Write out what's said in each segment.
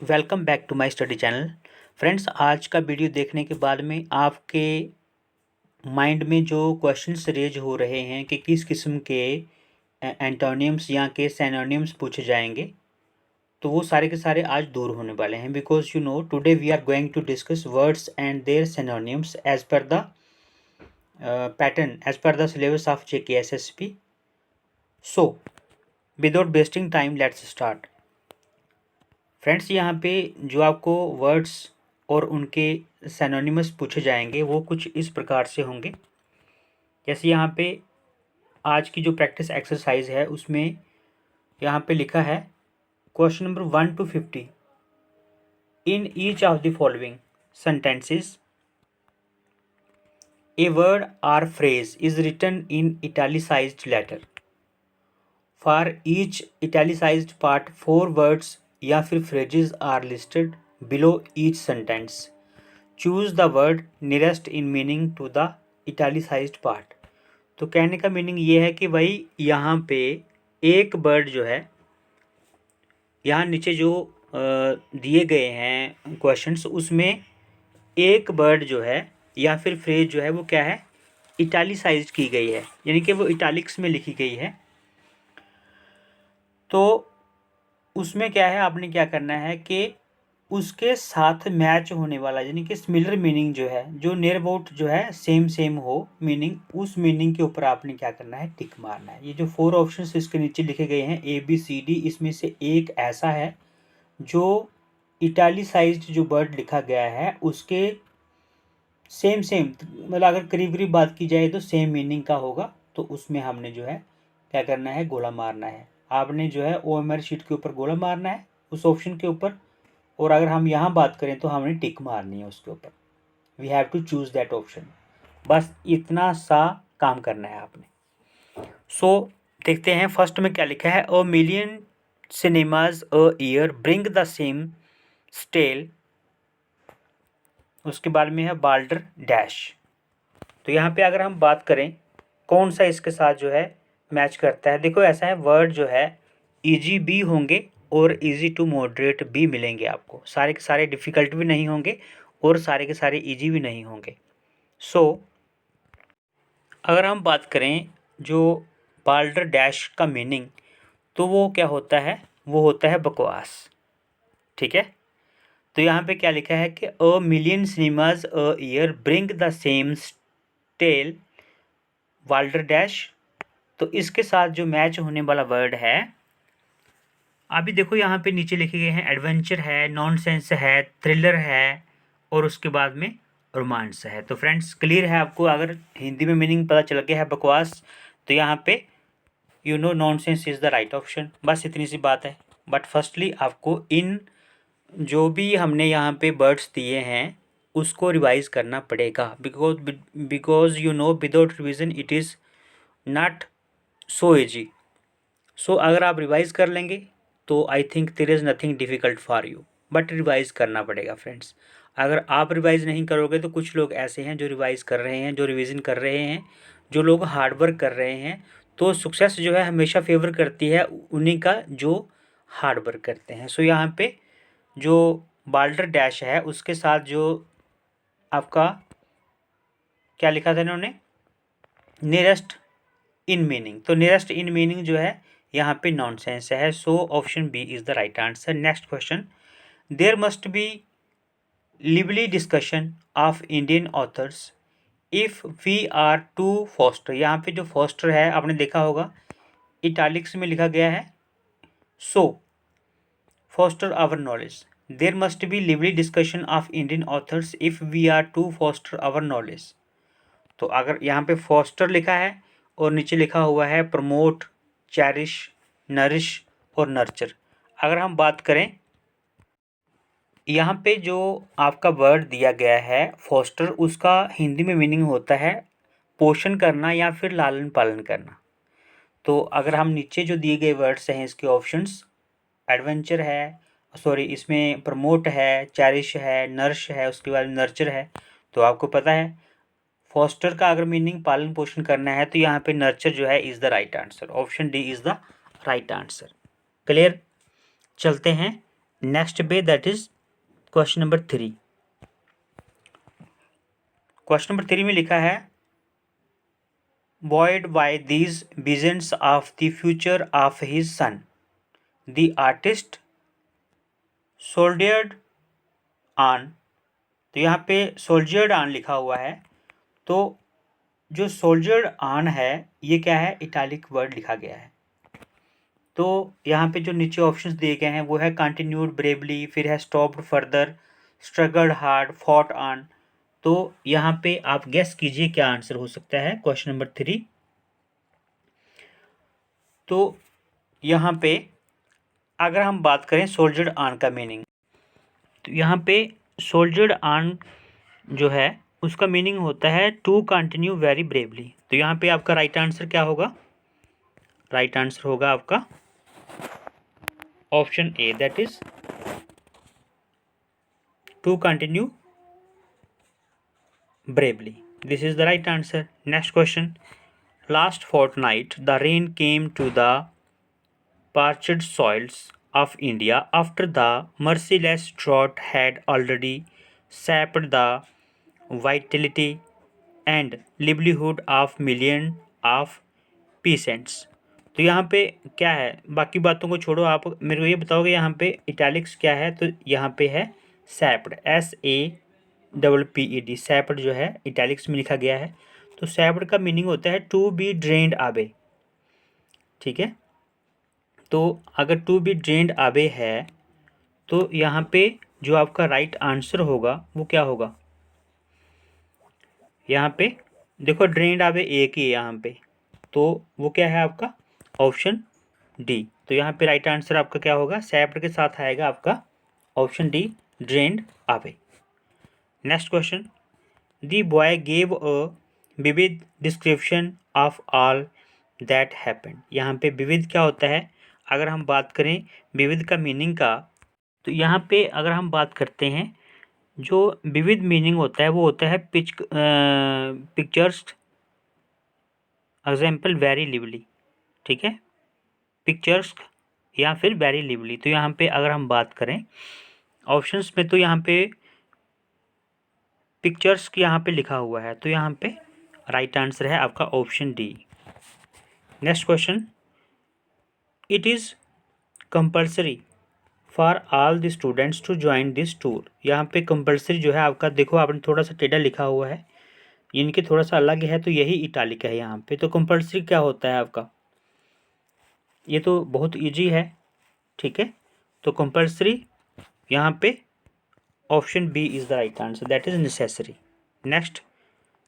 Welcome back to my study channel. Friends, आज का video देखने के बाद में आपके माइंड में जो क्वेश्चंस रेज हो रहे हैं कि किस किस्म के एंटोनियम्स या के सिनोनिम्स पूछे जाएंगे, तो वो सारे के सारे आज दूर होने वाले हैं। Because you know today we are going to discuss words and their synonyms as per the pattern, as per the syllabus of JKSSP। So without wasting time let's start. Friends, यहाँ पे जो आपको वर्ड्स और उनके synonymous पूछे जाएंगे वो कुछ इस प्रकार से होंगे। जैसे यहाँ पे आज की जो प्रैक्टिस एक्सरसाइज है उसमें यहाँ पे लिखा है question number 1 to 50। In each of the following sentences a word or phrase is written in italicised letter. For each italicised part 4 words या फिर phrases are listed below each sentence. Choose the word nearest in meaning to the italicised part. तो कहने का meaning ये है कि भाई यहाँ पे एक वर्ड जो है, यहाँ नीचे जो दिए गए हैं क्वेश्चंस, उसमें एक वर्ड जो है या फिर फ्रेज जो है वो क्या है, इटैलिसाइज्ड की गई है, यानी कि वो इटैलिक्स में लिखी गई है। तो उसमें क्या है, आपने क्या करना है कि उसके साथ मैच होने वाला, यानी कि सिमिलर मीनिंग जो है, जो नियर अबाउट जो है सेम सेम हो मीनिंग, उस मीनिंग के ऊपर आपने क्या करना है, टिक मारना है। ये जो 4 ऑप्शंस इसके नीचे लिखे गए हैं ABCD, इसमें से एक ऐसा है जो इटैलिसाइज्ड जो वर्ड लिखा गया है उसके सेम सेम, मतलब अगर करीब करीब बात की जाए तो सेम मीनिंग का होगा, तो उसमें हमने जो है क्या करना है, गोला मारना है। आपने जो है OMR शीट के ऊपर गोला मारना है उस ऑप्शन के ऊपर, और अगर हम यहाँ बात करें तो हमने टिक मारनी है उसके ऊपर। We have to choose that option. बस इतना सा काम करना है आपने। सो देखते हैं फर्स्ट में क्या लिखा है। A million cinemas a year bring the same stale. उसके बाद में है बाल्डर डैश। तो यहाँ पे अगर हम बात करें कौन सा इसके साथ जो है मैच करता है, देखो ऐसा है, वर्ड जो है इजी भी होंगे और इजी टू मॉडरेट भी मिलेंगे आपको। सारे के सारे डिफ़िकल्ट भी नहीं होंगे और सारे के सारे इजी भी नहीं होंगे। सो अगर हम बात करें जो बाल्डर डैश का मीनिंग, तो वो क्या होता है, वो होता है बकवास। ठीक है, तो यहाँ पे क्या लिखा है कि a million cinemas a year bring the same tale balderdash. तो इसके साथ जो मैच होने वाला वर्ड है, अभी देखो यहाँ पे नीचे लिखे गए हैं, एडवेंचर है, नॉनसेंस है, थ्रिलर है और उसके बाद में रोमांस है। तो फ्रेंड्स क्लियर है आपको, अगर हिंदी में मीनिंग पता चल गया है बकवास, तो यहाँ पे you know nonsense is the right option. बस इतनी सी बात है। बट फर्स्टली आपको इन जो भी हमने यहाँ पे वर्ड्स दिए हैं उसको रिवाइज करना पड़ेगा, because you know without revision it is not so easy. So अगर आप रिवाइज कर लेंगे तो I think there is nothing difficult for you, but revise करना पड़ेगा फ्रेंड्स। अगर आप रिवाइज नहीं करोगे तो कुछ लोग ऐसे हैं जो रिवाइज कर रहे हैं, जो रिवीजन कर रहे हैं, जो लोग हार्ड वर्क कर रहे हैं, तो सक्सेस जो है हमेशा फेवर करती है उन्हीं का जो हार्ड वर्क करते हैं। सो यहाँ पे जो बाल्डर डैश है उसके साथ जो आपका क्या लिखा था इन्होंने, नियरेस्ट इन मीनिंग, तो नियरेस्ट इन मीनिंग जो है यहाँ पे नॉनसेंस है। So option B is the right answer. Next question, there must be lively discussion of Indian authors if we are to foster. यहाँ पे जो फॉस्टर है आपने देखा होगा इटालिक्स में लिखा गया है। सो foster our knowledge. There must be lively discussion of Indian authors if we are to foster our knowledge. तो अगर यहाँ पे foster लिखा है और नीचे लिखा हुआ है promote, cherish, nourish और nurture। अगर हम बात करें यहाँ पे जो आपका वर्ड दिया गया है foster, उसका हिंदी में मीनिंग होता है पोषण करना या फिर लालन पालन करना। तो अगर हम नीचे जो दिए गए वर्ड्स हैं इसके ऑप्शंस, एडवेंचर है, सॉरी इसमें प्रमोट है, चैरिश है, नर्श है, उसके बाद नर्चर है, तो आपको पता है फॉस्टर का अगर मीनिंग पालन पोषण करना है तो यहाँ पे नर्चर जो है is the right answer. Option D is the right answer. Clear, चलते हैं नेक्स्ट पे that is question number 3। Question number 3 में लिखा है buoyed by these visions of the future of his son, the artist soldiered on। तो यहाँ पे सोल्जर्ड on लिखा हुआ है, तो जो सोल्जर्ड ऑन है ये क्या है, इटैलिक वर्ड लिखा गया है। तो यहाँ पे जो नीचे ऑप्शंस दिए गए हैं वो है कंटिन्यूड ब्रेवली, फिर है stopped further, struggled hard, fought on. तो यहाँ पे आप गेस कीजिए क्या आंसर हो सकता है क्वेश्चन नंबर 3। तो यहाँ पे अगर हम बात करें सोल्जर्ड ऑन का मीनिंग, तो यहाँ पे सोल्जर्ड ऑन जो है उसका मीनिंग होता है टू कंटिन्यू वेरी ब्रेवली। तो यहाँ पे आपका राइट आंसर क्या होगा, राइट आंसर होगा आपका option A, that is to continue bravely. This is the right answer. Next question. Last fortnight, the rain came to the parched soils of India after the merciless drought had already sapped the vitality and livelihood of millions of peasants। तो यहाँ पे क्या है, बाकी बातों को छोड़ो, आप मेरे को ये बताओगे यहाँ पे इटैलिक्स क्या है। तो यहाँ पे है सैप्ड, SAPPED, सैप्ड जो है इटैलिक्स में लिखा गया है। तो सैप्ड का मीनिंग होता है टू बी ड्रेन्ड अवे, ठीक है। तो अगर टू बी ड्रेन्ड अवे है तो यहाँ पे जो आपका राइट आंसर होगा वो क्या होगा, यहाँ पे देखो ड्रेन्ड अवे एक ही है यहाँ पे, तो वो क्या है आपका ऑप्शन डी। तो यहाँ पे राइट आंसर आपका क्या होगा, सैप्ड के साथ आएगा आपका option D, drained away. Next question. The boy gave a vivid description of all that happened. यहाँ पे विविध क्या होता है, अगर हम बात करें विविध का मीनिंग का, तो यहाँ पे अगर हम बात करते हैं जो विविध मीनिंग होता है वो होता है पिक्चर्स एग्जाम्पल वेरी लिवली, ठीक है, पिक्चर्स या फिर वेरी लिवली। तो यहाँ पे अगर हम बात करें ऑप्शंस में, तो यहाँ पे पिक्चर्स की यहाँ पे लिखा हुआ है, तो यहाँ पे राइट आंसर है आपका option D. Next question. It is compulsory for all the students to join this tour. यहाँ पे कंपल्सरी जो है आपका, देखो आपने थोड़ा सा टेढ़ा लिखा हुआ है, इनके थोड़ा सा अलग है, तो यही इटालिक है यहाँ पे। तो कंपल्सरी क्या होता है आपका, ये तो बहुत ईजी है, ठीक है। तो कंपल्सरी यहाँ पे option B is the right answer, that is necessary. Next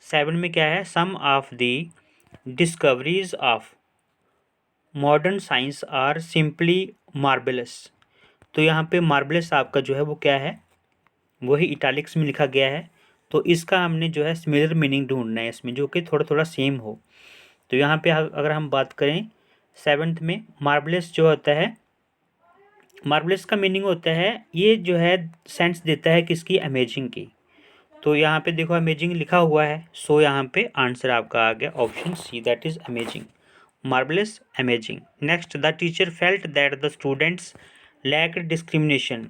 7 में क्या है, some of the discoveries of modern science are simply marvellous. तो यहाँ पे मार्बलस आपका जो है वो क्या है, वही इटैलिक्स में लिखा गया है। तो इसका हमने जो है सिमिलर मीनिंग ढूंढना है इसमें, जो कि थोड़ा थोड़ा सेम हो। तो यहाँ पे अगर हम बात करें 7th में, मार्बलस जो होता है, मार्बलस का मीनिंग होता है, ये जो है सेंस देता है किसकी, अमेजिंग की। तो यहाँ पे देखो अमेजिंग लिखा हुआ है, सो यहाँ पे आंसर आपका आ गया option C, that is amazing, marvellous, amazing. Next, the teacher felt that the students lack discrimination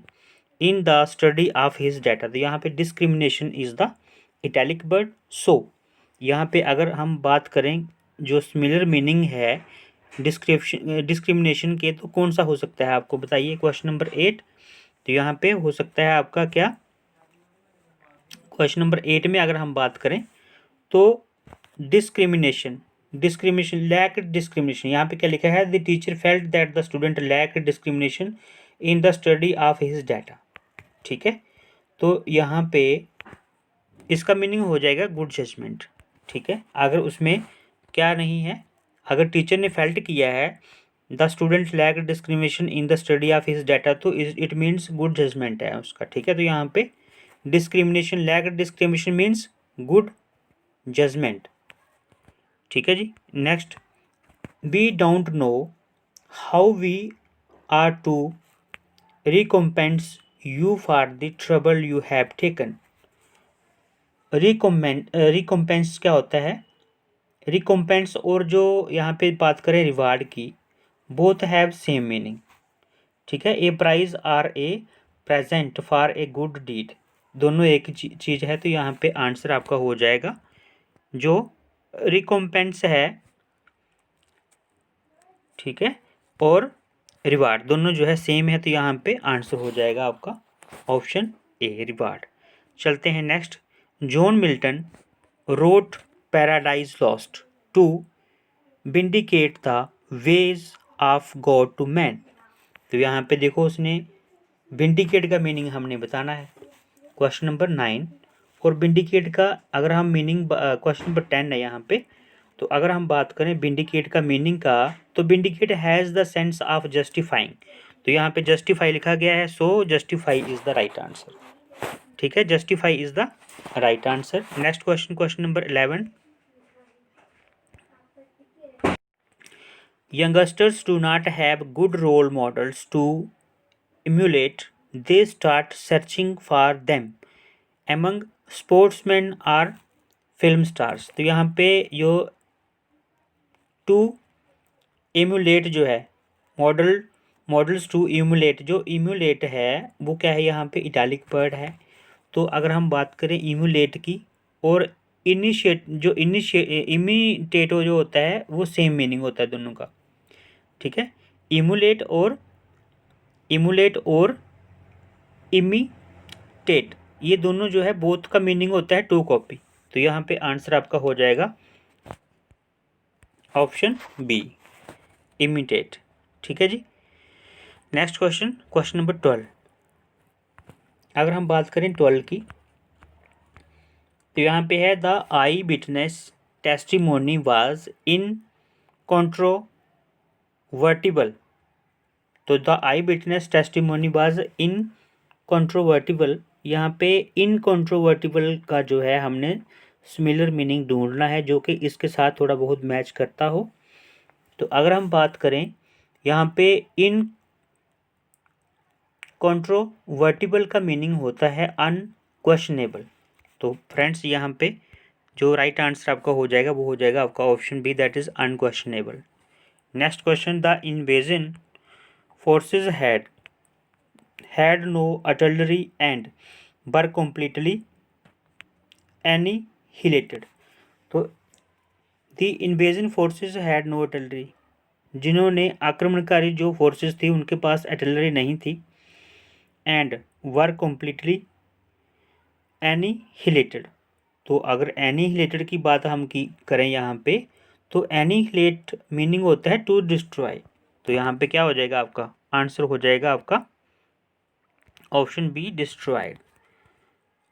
in the study of his data. तो यहाँ पे discrimination is the italic word. So यहाँ पे अगर हम बात करें जो सिमिलर मीनिंग है डिस्क्रिमिनेशन के, तो कौन सा हो सकता है आपको बताइए, क्वेश्चन नंबर 8। तो यहाँ पे हो सकता है आपका क्या, क्वेश्चन नंबर 8 में अगर हम बात करें तो डिस्क्रिमिनेशन, लैक डिस्क्रिमिनेशन, यहाँ पे क्या लिखा है, the teacher felt that the student lack discrimination in the study of his data, ठीक है। तो यहाँ पे इसका मीनिंग हो जाएगा गुड जजमेंट, ठीक है। अगर उसमें क्या नहीं है, अगर टीचर ने फेल्ट किया है the student lack discrimination in the study of his data, तो इट मीन्स गुड जजमेंट है उसका, ठीक है। तो यहाँ पे discrimination, lack discrimination means good judgment, ठीक है जी। Next, we don't know how we are to recompense you for the trouble you have taken. Recompense क्या होता है, रिकम्पेंस और जो यहाँ पे बात करें रिवार्ड की, बोथ हैव सेम मीनिंग, ठीक है। A prize or a present for a good deed, दोनों एक ही चीज़ है, तो यहाँ पे आंसर आपका हो जाएगा जो रिकॉम्पेंस है, ठीक है, और रिवार्ड दोनों जो है सेम है, तो यहाँ पे आंसर हो जाएगा आपका ऑप्शन ए रिवार्ड। चलते हैं next. John Milton wrote Paradise Lost to vindicate the ways of God to man. तो यहाँ पे देखो उसने विंडिकेट का मीनिंग हमने बताना है, क्वेश्चन नंबर 9। और विंडिकेट का अगर हम मीनिंग क्वेश्चन नंबर 10 है यहाँ पे, तो अगर हम बात करें विंडिकेट का मीनिंग का, तो vindicate has the sense of justifying, तो यहाँ पे जस्टिफाई लिखा गया है, so justify is the right answer, ठीक है, justify is the right answer. Next question, question number 11। Youngsters do not have good role models to emulate, they start searching for them among sportsmen or film stars। तो यहाँ पे जो to emulate जो है, models to emulate, जो emulate है वो क्या है, यहाँ पे इटालिक वर्ड है। तो अगर हम बात करें emulate की, और इमिटेट जो होता है वो सेम मीनिंग होता है दोनों का, ठीक है। emulate और इमिटेट, ये दोनों जो है बोथ का मीनिंग होता है टू कॉपी, तो यहाँ पे आंसर आपका हो जाएगा ऑप्शन बी इमिटेट, ठीक है जी। Next question, question number 12। अगर हम बात करें 12 की, तो यहाँ पे है the eyewitness testimony was incontrovertible. तो the eyewitness testimony was incontrovertible, यहाँ पे इनकॉन्ट्रोवर्टिबल का जो है हमने सिमिलर मीनिंग ढूंढना है जो कि इसके साथ थोड़ा बहुत मैच करता हो। तो अगर हम बात करें यहाँ पे इनकॉन्ट्रोवर्टिबल का मीनिंग होता है अनक्वेश्चनेबल। तो फ्रेंड्स यहाँ पे जो राइट आंसर आपका हो जाएगा वो हो जाएगा आपका option B, that is unquestionable. Next question, the invasion forces had no artillery and were completely annihilated। तो the invasion forces had no artillery, जिन्होंने आक्रमणकारी जो फोर्सेस थी उनके पास artillery नहीं थी, and were completely annihilated। तो अगर annihilated की बात हम करें यहाँ पे, तो annihilate मीनिंग होता है टू डिस्ट्रॉय, तो यहाँ पे क्या हो जाएगा आपका आंसर हो जाएगा आपका option B destroyed,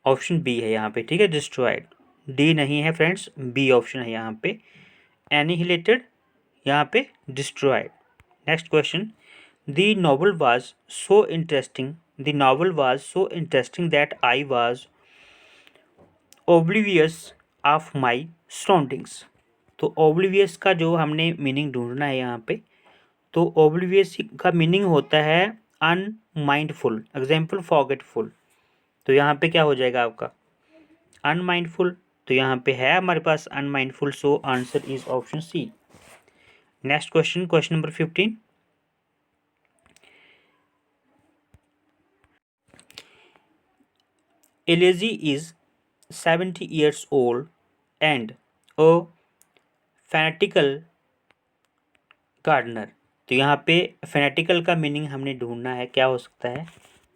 option B है यहाँ पे, ठीक है, डिस्ट्रॉयड, डी नहीं है फ्रेंड्स, बी ऑप्शन है यहाँ पे, एनिहिलेटेड, यहाँ पे destroyed. Next question, the novel was so interesting that I was oblivious of my surroundings. तो ओब्लिवियस का जो हमने मीनिंग ढूंढना है यहाँ पे, तो ओब्लिवियस का मीनिंग होता है अनमाइंडफुल, एग्जाम्पल फॉरगेटफुल, तो यहाँ पे क्या हो जाएगा आपका अनमाइंडफुल, तो यहाँ पे है हमारे पास unmindful, so answer is option C. Next question, question number 15। Elegy is 70 years old and a fanatical gardener। तो यहाँ पे फैनेटिकल का मीनिंग हमने ढूंढना है, क्या हो सकता है।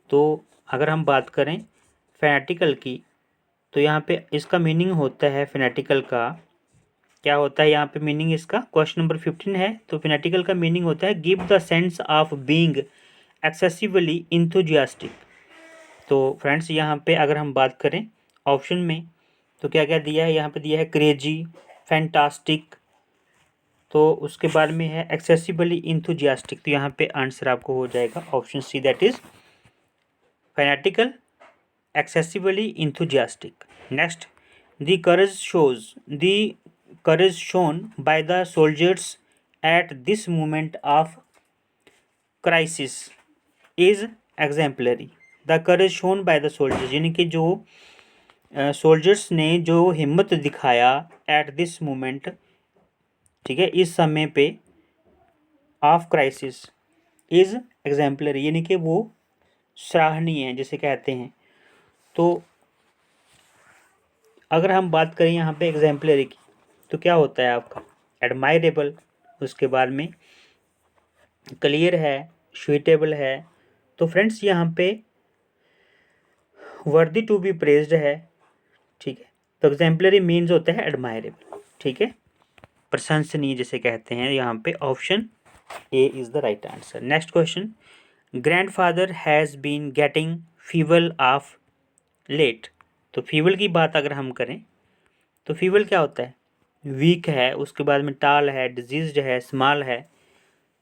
तो अगर हम बात करें फैनेटिकल की, तो यहाँ पे इसका मीनिंग होता है, फैनेटिकल का क्या होता है यहाँ पे मीनिंग इसका, क्वेश्चन नंबर 15 है। तो फैनेटिकल का मीनिंग होता है give the sense of being excessively enthusiastic. तो फ्रेंड्स यहाँ पे अगर हम बात करें ऑप्शन में, तो क्या क्या दिया है यहाँ पे, दिया है क्रेजी, फैंटास्टिक, तो उसके बाद में है एक्सेसिबली इंथुजियास्टिक, तो यहाँ पे आंसर आपको हो जाएगा option C, that is fanatical, excessively enthusiastic. Next, the courage shown by the soldiers at this moment of crisis is exemplary। The courage shown by the soldiers, यानी कि जो सोल्जर्स ने जो हिम्मत दिखाया एट दिस मोमेंट, ठीक है, इस समय पे ऑफ क्राइसिस, इज़ एग्जाम्पलरी, यानी कि वो सराहनीय है जिसे कहते हैं। तो अगर हम बात करें यहाँ पे एग्जाम्पलरी की, तो क्या होता है आपका एडमायरेबल, उसके बाद में क्लियर है, सुइटेबल है। तो फ्रेंड्स यहाँ पे वर्दी टू बी प्रेज्ड है, ठीक है। तो एग्जाम्पलरी मीन्स होता है एडमायरेबल, ठीक है, प्रशंसनीय जिसे कहते हैं। यहाँ पे option A is the right answer. Next question, grandfather has been getting feeble of late. तो फीवल की बात अगर हम करें तो फीवल क्या होता है, वीक है, उसके बाद में टाल है, डिजीज्ड है, स्मॉल है।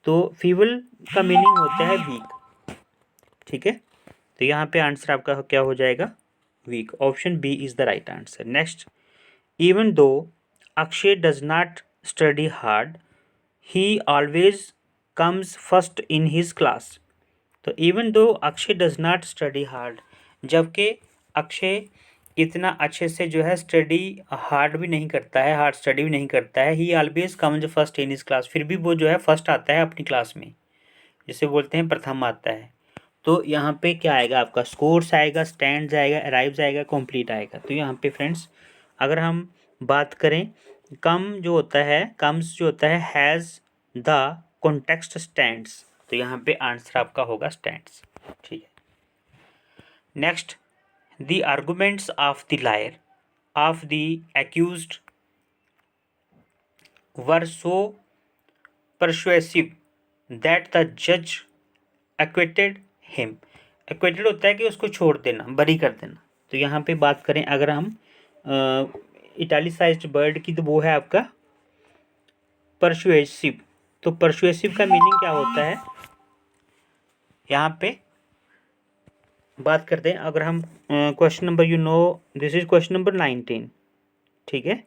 तो फीवल का मीनिंग होता है वीक, ठीक है। तो यहाँ पे आंसर आपका क्या हो जाएगा, week. Option B is the right answer. Next, even though Akshay does not study hard he always comes first in his class. तो even though Akshay does not study hard, जबकि अक्षय इतना अच्छे से जो है स्टडी हार्ड भी नहीं करता है, हार्ड स्टडी भी नहीं करता है, ही always comes first in his class, फिर भी वो जो है फर्स्ट आता है अपनी क्लास में, जिसे बोलते हैं प्रथम आता है। तो यहाँ पे क्या आएगा आपका, स्कोर्स आएगा, स्टैंड्स आएगा, अराइव्स आएगा, कंप्लीट आएगा। तो यहाँ पे फ्रेंड्स अगर हम बात करें, कम जो होता है, कम्स जो होता है हैज़ द कॉन्टेक्स्ट स्टैंड्स, तो यहाँ पे आंसर आपका होगा स्टैंड्स, ठीक है। Next, the arguments of the lawyer of the accused were so persuasive that the जज एक्विटेड हिम। एक्विटेड होता है कि उसको छोड़ देना, बरी कर देना। तो यहाँ पे बात करें अगर हम इटैलिसाइज्ड वर्ड की, तो वो है आपका परसुएसिव। तो परसुएसिव का मीनिंग क्या होता है, यहाँ पे बात करते हैं। अगर हम question number, this is question number 19, ठीक है।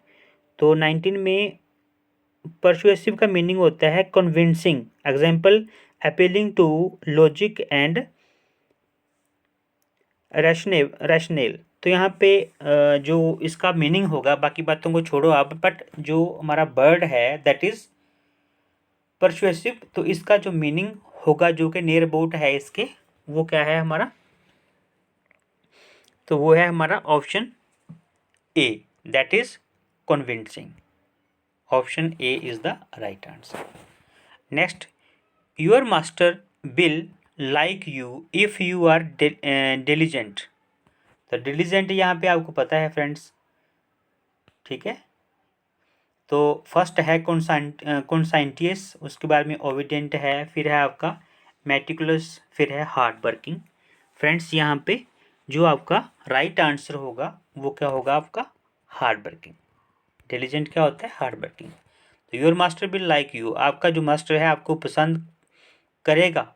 तो 19 में परसुएसिव का मीनिंग होता है convincing, example appealing to logic and rational. तो यहाँ पे जो इसका मीनिंग होगा, बाकी बातों को छोड़ो आप, बट जो हमारा वर्ड है दैट इज परसुएसिव, तो इसका जो मीनिंग होगा जो कि नियर अबाउट है इसके, वो क्या है हमारा, तो वो है हमारा option A, that is convincing. Option A is the right answer. Next, your master will like you if you are diligent. तो डिलीजेंट यहाँ पे आपको पता है फ्रेंड्स, ठीक है। तो फर्स्ट है कॉन्साइंटियस, उसके बाद में ओबिडेंट है, फिर है आपका मेटिकुलस, फिर है हार्ड वर्किंग। फ्रेंड्स यहाँ पे जो आपका राइट आंसर होगा वो क्या होगा आपका, हार्ड वर्किंग। डिलीजेंट क्या होता है, हार्ड वर्किंग। तो your master will like you, आपका जो मास्टर है आपको पसंद करेगा,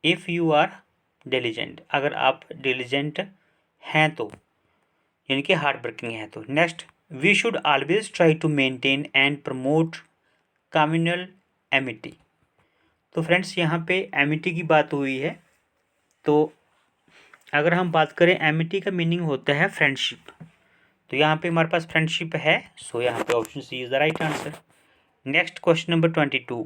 इफ़ यू आर डिलीजेंट, अगर आप डिलीजेंट हैं तो, यानी कि हार्ड वर्किंग है तो। Next, we should always try to maintain and promote communal amity. तो फ्रेंड्स यहाँ पे एमिटी की बात हुई है, तो अगर हम बात करें एमिटी का मीनिंग होता है फ्रेंडशिप। तो यहाँ पे हमारे पास फ्रेंडशिप है, सो यहाँ पे option C is the right answer. Next question number 22,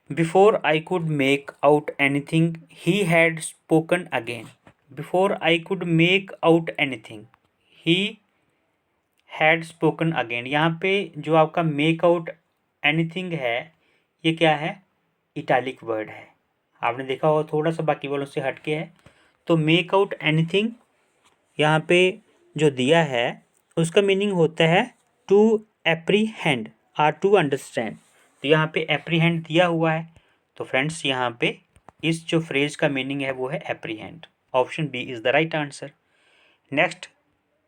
before I could make out anything he had spoken again. Before I could make out anything he had spoken again, यहाँ पे जो आपका make out anything है, ये क्या है, italic word है। आपने देखा होगा थोड़ा सा बाकी वालों से हटके है। तो मेक आउट एनीथिंग यहाँ पे जो दिया है उसका मीनिंग होता है टू एप्रीहेंड और टू अंडरस्टैंड। तो यहाँ पे एप्रीहेंड दिया हुआ है, तो फ्रेंड्स यहाँ पे इस जो फ्रेज का मीनिंग है वो है apprehend. Option B is the right answer. Next,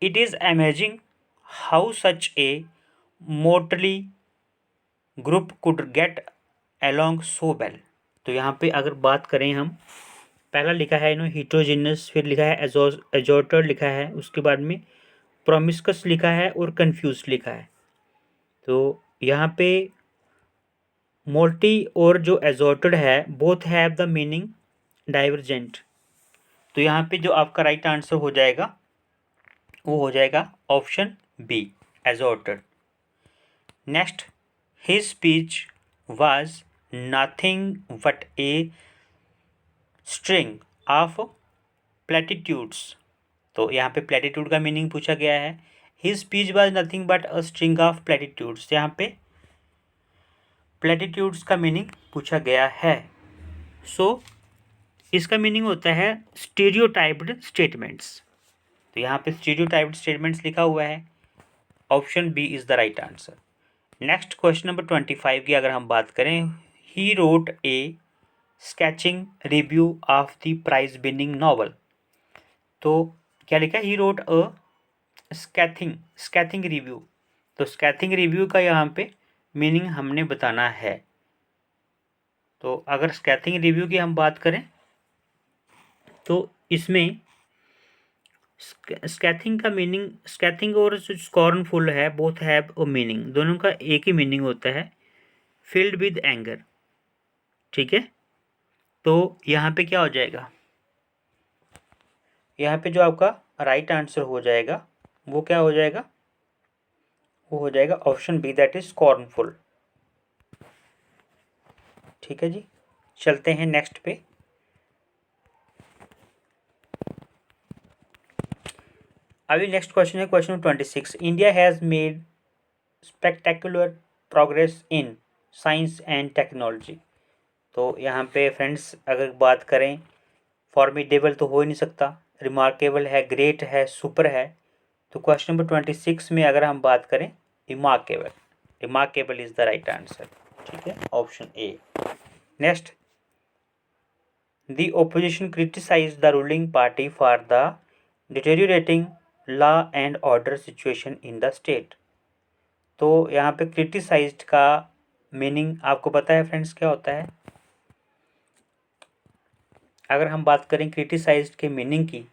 it is amazing how such a motley group could get along so well. तो यहाँ पे अगर बात करें हम, पहला लिखा है हिट्रोजिनस, फिर लिखा है एजोर्टर लिखा है, उसके बाद में प्रोमिस्कस लिखा है और कंफ्यूज लिखा है। तो यहाँ पे मोल्टी और जो एजोर्टेड है both have the meaning divergent. तो यहाँ पे जो आपका राइट आंसर हो जाएगा वो हो जाएगा option B, exhorted. Next, his speech was nothing but a string of platitudes. तो यहाँ पे प्लेटिट्यूड का मीनिंग पूछा गया है। His speech was nothing but a string of platitudes. यहाँ पे प्लेटिट्यूड्स का मीनिंग पूछा गया है। सो इसका मीनिंग होता है स्टीरियोटाइप्ड स्टेटमेंट्स। तो यहाँ पे स्टीरियोटाइप्ड स्टेटमेंट्स लिखा हुआ है। Option B is the right answer. Next question number 25 की अगर हम बात करें, he wrote a scathing review of the prize winning novel. तो क्या लिखा है? He wrote a scathing review. तो स्कैथिंग रिव्यू का यहाँ पे मीनिंग हमने बताना है। तो अगर स्कैथिंग रिव्यू की हम बात करें तो इसमें स्कैथिंग का मीनिंग, स्कैथिंग और जो स्कॉर्नफुल है बोथ हैव अ मीनिंग, दोनों का एक ही मीनिंग होता है, फिल्ड विद एंगर। ठीक है, तो यहाँ पे क्या हो जाएगा? यहाँ पे जो आपका राइट आंसर हो जाएगा वो क्या हो जाएगा? वो हो जाएगा option B, that is scornful. ठीक है जी, चलते हैं नेक्स्ट पे। अभी नेक्स्ट क्वेश्चन है question 26। India has made spectacular progress in science and technology. तो यहाँ पे फ्रेंड्स अगर बात करें, फॉर्मिडेबल तो हो ही नहीं सकता, रिमार्केबल है, ग्रेट है, सुपर है। तो क्वेश्चन नंबर 26 में अगर हम बात करें remarkable, remarkable is the right answer. ठीक है, option A. Next, the opposition criticise the ruling party for the deteriorating law and order situation in the state. तो यहाँ पे क्रिटिसाइज्ड का मीनिंग आपको पता है फ्रेंड्स क्या होता है? अगर हम बात करें क्रिटिसाइज्ड के मीनिंग की,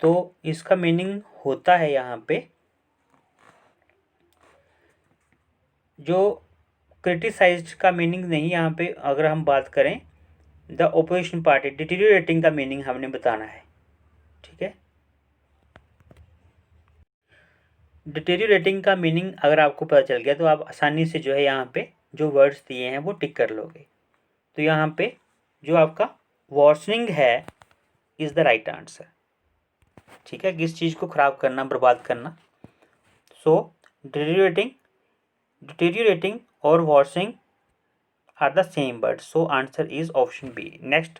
तो इसका मीनिंग होता है यहाँ पे, जो क्रिटिसाइज्ड का मीनिंग नहीं, यहाँ पे अगर हम बात करें द ओपोजिशन पार्टी, डिटेरियोरेटिंग का मीनिंग हमने बताना है। ठीक है, डिटेरियोरेटिंग का मीनिंग अगर आपको पता चल गया तो आप आसानी से जो है यहाँ पे जो वर्ड्स दिए हैं वो टिक कर लोगे। तो यहाँ पे जो आपका वॉर्सनिंग है इज द राइट आंसर। ठीक है, किस चीज़ को खराब करना, बर्बाद करना। सो डिटेरियोरेटिंग और worsening are the same word, so answer is option B. Next,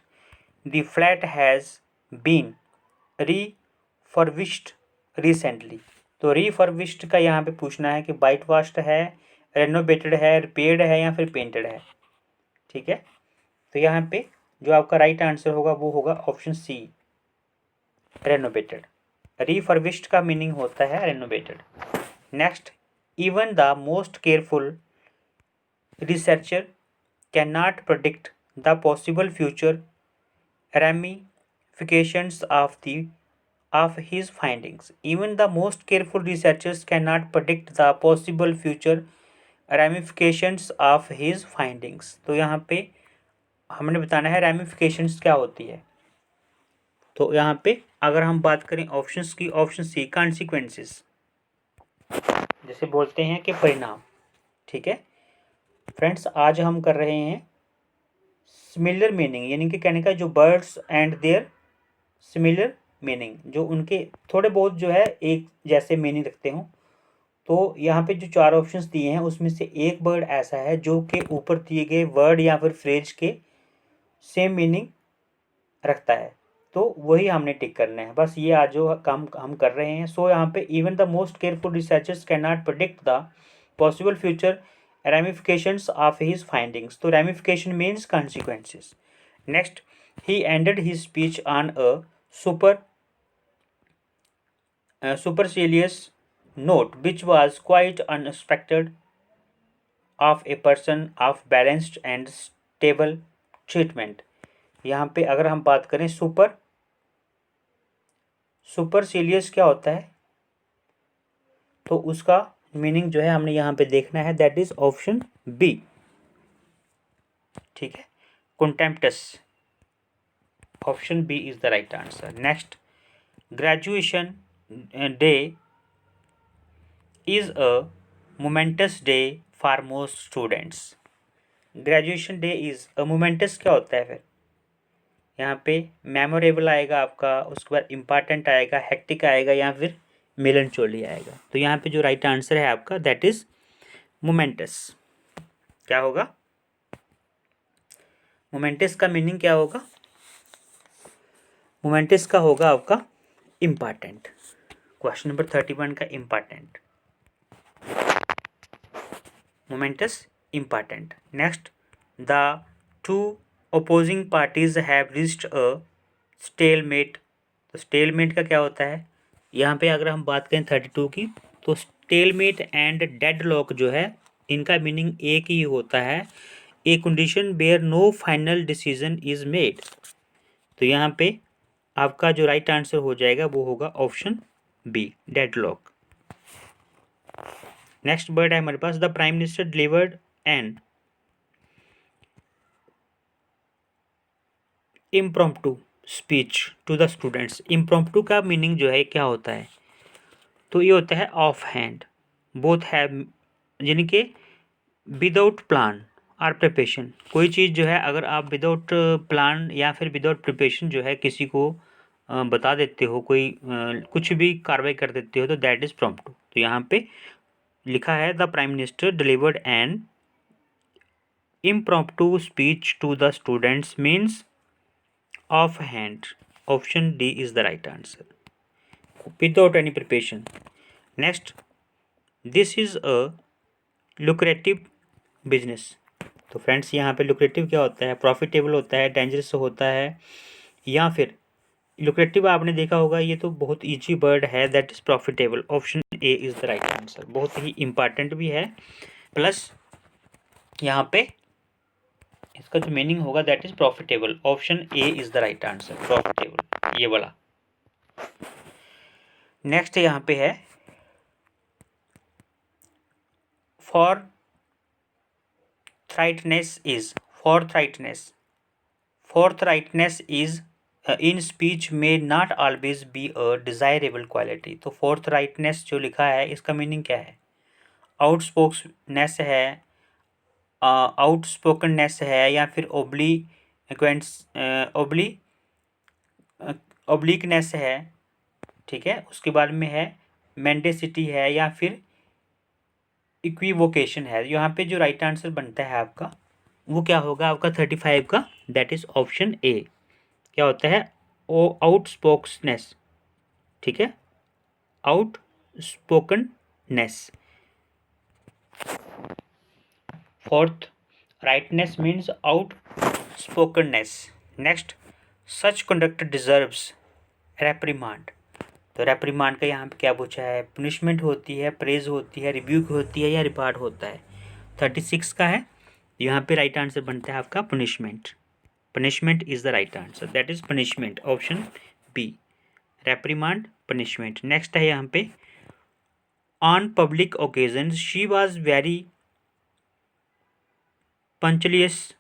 the flat has been refurbished recently. तो रीफर्बिश्ड का यहाँ पे पूछना है कि वाइट वॉश्ड है, रेनोवेटेड है, रिपेयर्ड है या फिर पेंटेड है। ठीक है, तो यहाँ पे जो आपका राइट आंसर होगा वो होगा ऑप्शन सी, रेनोवेटेड। रीफर्बिश्ड का मीनिंग होता है renovated. Next, even the most careful researcher can not predict the possible future ramifications of his findings. Even the most careful researchers cannot predict the possible future ramifications of his findings. तो यहाँ पे हमने बताना है ramifications क्या होती है। तो यहाँ पे अगर हम बात करें ऑप्शंस की, ऑप्शन सी consequences, जैसे बोलते हैं कि परिणाम। ठीक है फ्रेंड्स, आज हम कर रहे हैं सिमिलर मीनिंग, यानी कि कहने का जो words and their similar meaning, जो उनके थोड़े बहुत जो है एक जैसे मीनिंग रखते हो। तो यहाँ पे जो चार ऑप्शंस दिए हैं उसमें से एक वर्ड ऐसा है जो कि ऊपर दिए गए वर्ड या फिर फ्रेज के सेम मीनिंग रखता है, तो वही हमने टिक करना है। बस ये आज जो काम हम कर रहे हैं। सो यहाँ पे even the most careful researchers can not predict the possible future ramifications of his findings. तो ramification means consequences. Next, he ended his speech on a supercilious note, which was quite unexpected of a person of balanced and stable treatment. यहाँ पे अगर हम बात करें सुपरसिलियस क्या होता है, तो उसका मीनिंग जो है हमने यहाँ पे देखना है, दैट इज ऑप्शन बी। ठीक है, contemptuous, option B is the right answer. Next, graduation day is a momentous day for most students. Graduation day is momentous क्या होता है फिर? यहाँ पे मेमोरेबल आएगा आपका, उसके बाद इम्पॉर्टेंट आएगा, हेक्टिक आएगा, या फिर मेलनचोली आएगा। तो यहाँ पे जो राइट आंसर है आपका दैट इज मोमेंटस। क्या होगा? मोमेंटस का मीनिंग क्या होगा? मोमेंटस का होगा आपका इम्पॉर्टेंट। क्वेश्चन नंबर 31 का important, momentous, important. Next, the two opposing parties have reached a stalemate. तो stalemate का क्या होता है? यहाँ पे अगर हम बात करें 32 की, तो stalemate and deadlock जो है इनका मीनिंग एक ही होता है, a condition where no final decision is made. तो यहाँ पे आपका जो राइट आंसर हो जाएगा वो होगा option B, deadlock. Next word है हमारे पास, the prime minister delivered an impromptu speech to the students. Impromptu का मीनिंग जो है क्या होता है? तो ये होता है ऑफ हैंड, बोथ हैव, यानी कि विदाउट प्लान और प्रिपरेशन। कोई चीज़ जो है अगर आप विदाउट प्लान या फिर विदाउट प्रिपरेशन जो है किसी को बता देते हो, कोई कुछ भी कार्रवाई कर देते हो, तो दैट इज प्रॉम्प्टू। तो यहाँ पे लिखा है the prime minister delivered an impromptu speech to the students means offhand. Option D is the right answer, without any preparation. Next, this is a lucrative business. तो फ्रेंड्स यहाँ पे lucrative क्या होता है? प्रॉफिटेबल होता है, डेंजरस होता है, या फिर lucrative आपने देखा होगा, ये तो बहुत ईजी वर्ड है, that is profitable. Option A is the right answer. बहुत ही इंपॉर्टेंट भी है, प्लस यहाँ पे इसका जो मीनिंग होगा that is profitable. Option A is the right answer, profitable, ये वाला। नेक्स्ट यहाँ पे है forthrightness is, forthrightness is in speech may not always be a desirable quality। तो forthrightness जो लिखा है इसका मीनिंग क्या है? आउटस्पोकनेस है, आउटस्पोकननेस है, या फिर ओब्लिकनेस है, ठीक है। उसके बाद में है मेंडेसिटी है, या फिर इक्विवोकेशन है। यहाँ पे जो राइट आंसर बनता है आपका वो क्या होगा? आपका 35 का, दैट इज ऑप्शन ए। क्या होता है? ओ आउटस्पोकनेस, ठीक है, outspokenness. Forthrightness means outspokenness. Next, such conduct deserves reprimand. तो रेप्रीमांड का यहाँ पे क्या पूछा है? पनिशमेंट होती है, प्रेज होती है, रिब्यूक होती है, या रिवार्ड होता है? 36 का है, यहाँ पे राइट आंसर बनता है आपका punishment. Punishment is the right answer, that is punishment, option B, reprimand punishment. Next है यहाँ पे, on public occasion she was very punctilious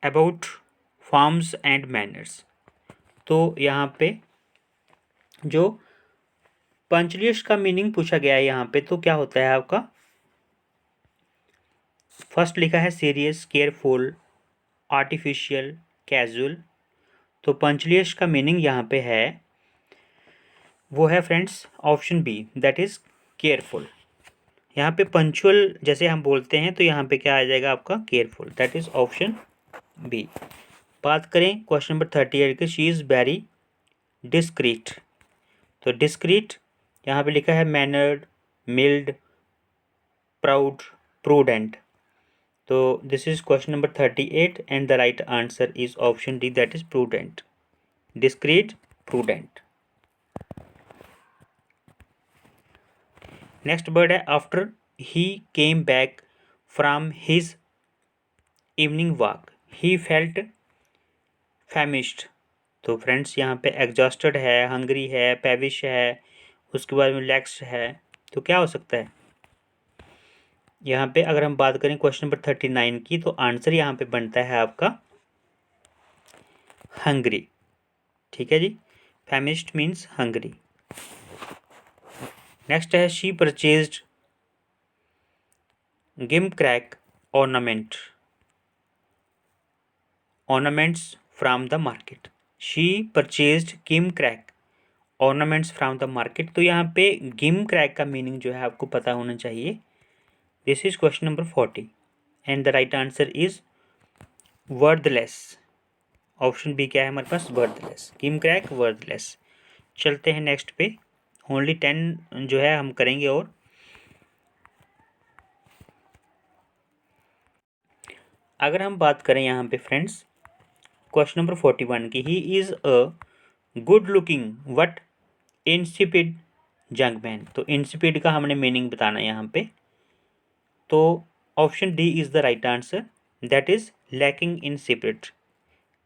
about forms and manners. तो यहाँ पे जो पंचुअस का मीनिंग पूछा गया है यहाँ पे, तो क्या होता है आपका? फर्स्ट लिखा है सीरियस, केयरफुल, आर्टिफिशियल, कैजुअल। तो पंचुअस का मीनिंग यहाँ पे है, वो है friends option B, that is careful. यहाँ पे पंचुअल जैसे हम बोलते हैं, तो यहाँ पे क्या आ जाएगा आपका? Careful, that is option B. बात करें क्वेश्चन नंबर 38 के, शी इज़ वेरी डिस्क्रीट। तो डिस्क्रीट यहाँ पे लिखा है मैनर्ड, मिल्ड, प्राउड, प्रूडेंट। तो this is question number 38 and the right answer is option D, that is prudent, discreet, prudent. Next word है, after he came back from his evening walk he felt famished. तो friends यहाँ पे exhausted है, hungry है, पेविश है, उसके बाद में लैक्स है। तो क्या हो सकता है यहाँ पे? अगर हम बात करें क्वेश्चन नंबर 39 की, तो आंसर यहाँ पे बनता है आपका हंग्री, ठीक है जी। फैमिश्ड मीन्स हंग्री। नेक्स्ट है, she purchased gym crack ornament, ornaments from the market. She purchased gym crack ornaments from the market. तो यहाँ पे गिम क्रैक का मीनिंग जो है आपको पता होना चाहिए। This is question number 40 and the right answer is worthless. Option B क्या है हमारे पास, वर्थलेस। Gimcrack worthless. चलते हैं नेक्स्ट पे। ओनली 10 जो है हम करेंगे। और अगर हम बात करें यहाँ पे फ्रेंड्स क्वेश्चन नंबर 41 की, he is a good looking but insipid young man. तो इंसिपिड का हमने मीनिंग बताना है यहाँ पे। तो option D is the right answer, that is lacking insipid.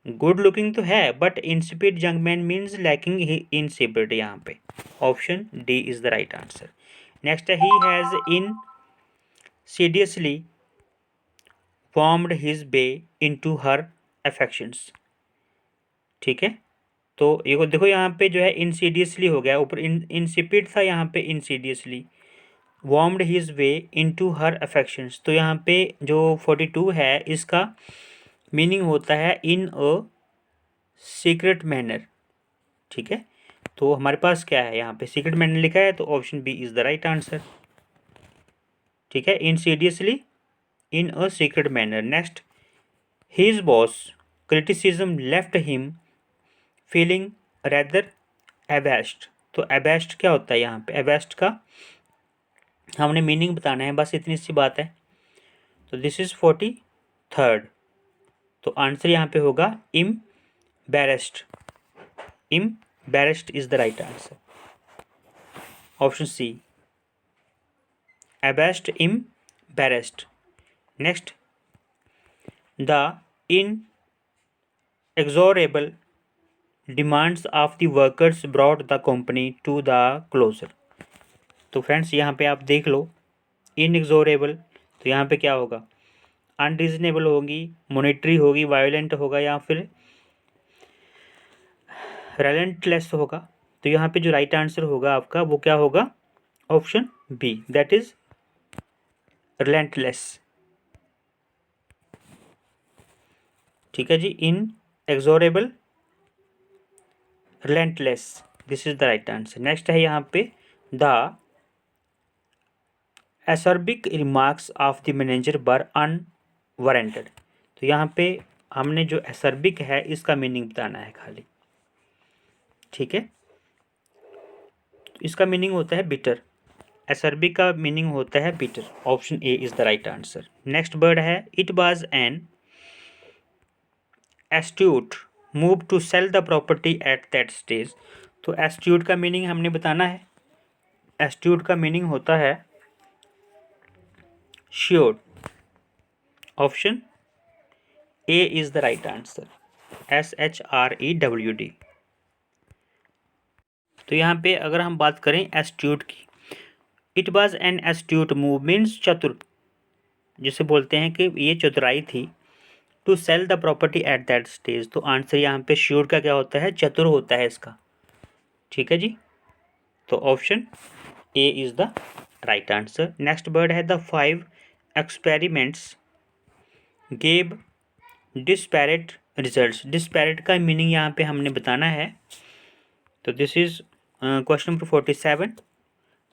Good looking तो है but insipid young man means lacking insipid यहाँ पे। Option D is the right answer. Next है, he has insidiously warmed his way into her affections। ठीक है, तो ये देखो यहाँ पे जो है इंसीडियसली हो गया, ऊपर इंसिपिड था, यहाँ पे insidiously. Warmed his way into her affections, तो यहाँ पे जो 42 है इसका मीनिंग होता है इन अ सीक्रेट मैनर। ठीक है, तो हमारे पास क्या है यहाँ पे सीक्रेट मैनर लिखा है, तो option B is the right answer. ठीक है, insidiously in a secret manner. Next, his boss criticism left him feeling rather abased. तो एबेस्ट क्या होता है यहाँ पे, एबेस्ट का हमने मीनिंग बताना है, बस इतनी सी बात है। तो दिस इज 43rd। तो आंसर यहाँ पे होगा embarrassed. Embarrassed is the right answer. Option C, abased embarrassed. Next, the inexorable demands of the workers brought the company to the closure। तो फ्रेंड्स यहाँ पे आप देख लो, इनएक्सोरेबल तो यहाँ पे क्या होगा, अनरीजनेबल होगी, मोनेटरी होगी, वायलेंट होगा, या फिर रेलेंटलेस होगा। तो यहाँ पे जो राइट आंसर होगा आपका वो क्या होगा, option B, that is relentless. ठीक है जी, inexorable, relentless, this is the right answer. Next है यहाँ पे, the acerbic remarks of the manager were unwarranted. तो यहाँ पे हमने जो एसर्बिक है इसका मीनिंग बताना है खाली। ठीक है, तो इसका मीनिंग होता है बिटर। एसर्बिक का मीनिंग होता है bitter. Option A is the right answer. Next word है, it was an astute move to sell the property at that stage. तो एस्ट्यूट का मीनिंग हमने बताना है। एस्ट्यूट का मीनिंग होता है shrewd. Option A is the right answer, SHREWD। तो यहाँ पे अगर हम बात करें एस्ट्यूट की, it was an astute move means चतुर, जिसे बोलते हैं कि ये चतुराई थी। To sell the property at that stage, तो आंसर यहाँ पे श्योर का क्या होता है, चतुर होता है इसका। ठीक है जी, तो option A is the right answer. Next word है, the 5 experiments gave disparate results. Disparate का मीनिंग यहाँ पे हमने बताना है। तो this is question number 47।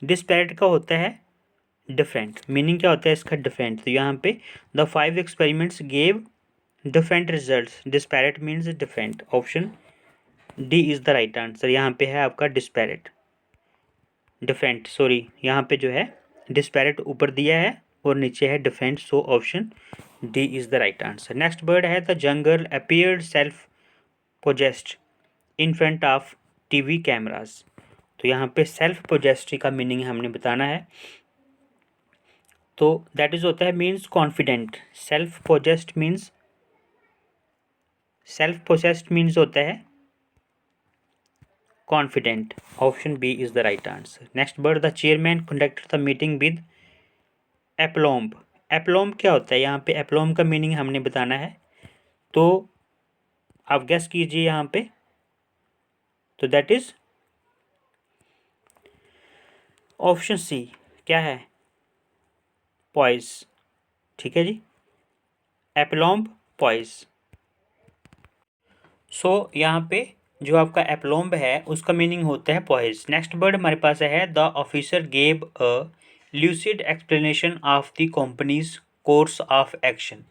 Disparate का होता है डिफरेंट, मीनिंग क्या होता है इसका, डिफरेंट। तो यहाँ पे the 5 experiments gave different results, disparate means different. Option D is the right answer. यहाँ पे है आपका डिस्पैरेट, डिफरेंट सॉरी, यहाँ पे जो है डिस्पैरेट ऊपर दिया है और नीचे है different, so option D is the right answer. Next word है, the young girl appeared self possessed in front of TV cameras. तो यहाँ पे सेल्फ पोजेस्ड का मीनिंग हमने बताना है। तो दैट इज होता है means confident. Self possessed means, self possessed means होता है confident. Option B is the right answer. Next word, the chairman conducted the meeting with aplomb. Aplomb क्या होता है, यहाँ पे एप्लॉम्ब का मीनिंग हमने बताना है। तो आप गेस कीजिए यहाँ पे, तो दैट इज ऑप्शन सी क्या है, पॉइज। ठीक है जी, एप्लॉम्ब पॉइज। सो यहाँ पे जो आपका एप्लॉम्ब है उसका मीनिंग होता है पॉइज। नेक्स्ट वर्ड हमारे पास है the officer gave a lucid explanation of the companies course of action.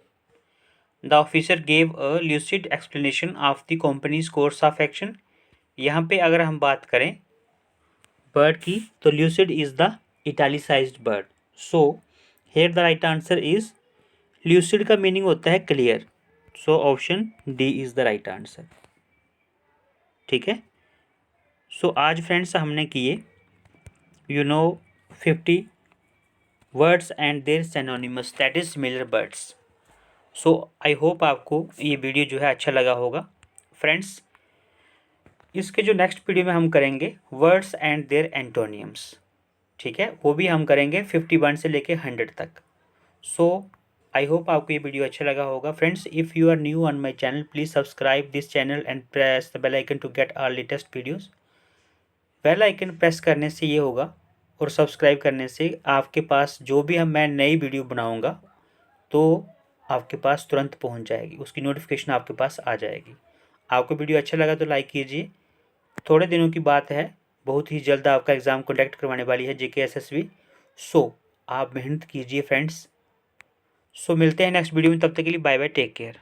The officer gave a lucid explanation of the companies course of action. यहाँ पे अगर हम बात करें वर्ड की तो lucid is the italicised word. So here the right answer is lucid का meaning होता है clear. So option D is the right answer. ठीक है। सो आज फ्रेंड्स हमने किए 50 words and there synonymous that is similar words. So I hope आपको ये वीडियो जो है अच्छा लगा होगा फ्रेंड्स। इसके जो नेक्स्ट वीडियो में हम करेंगे वर्ड्स एंड देयर एंटोनियम्स। ठीक है, वो भी हम करेंगे 51 से लेके 100 तक। सो आई होप आपको ये वीडियो अच्छा लगा होगा friends. If you are new on my channel please subscribe this channel and press the bell icon to get our latest videos. Bell icon प्रेस करने से ये होगा और सब्सक्राइब करने से आपके पास जो भी मैं नई वीडियो बनाऊंगा तो आपके पास तुरंत पहुंच जाएगी, उसकी नोटिफिकेशन आपके पास आ जाएगी। आपको वीडियो अच्छा लगा तो लाइक कीजिए। थोड़े दिनों की बात है, बहुत ही जल्द आपका एग्ज़ाम कंडक्ट करवाने वाली है जेके एसएसबी। सो आप मेहनत कीजिए फ्रेंड्स। सो मिलते हैं नेक्स्ट वीडियो में, तब तक के लिए बाय बाय, टेक केयर।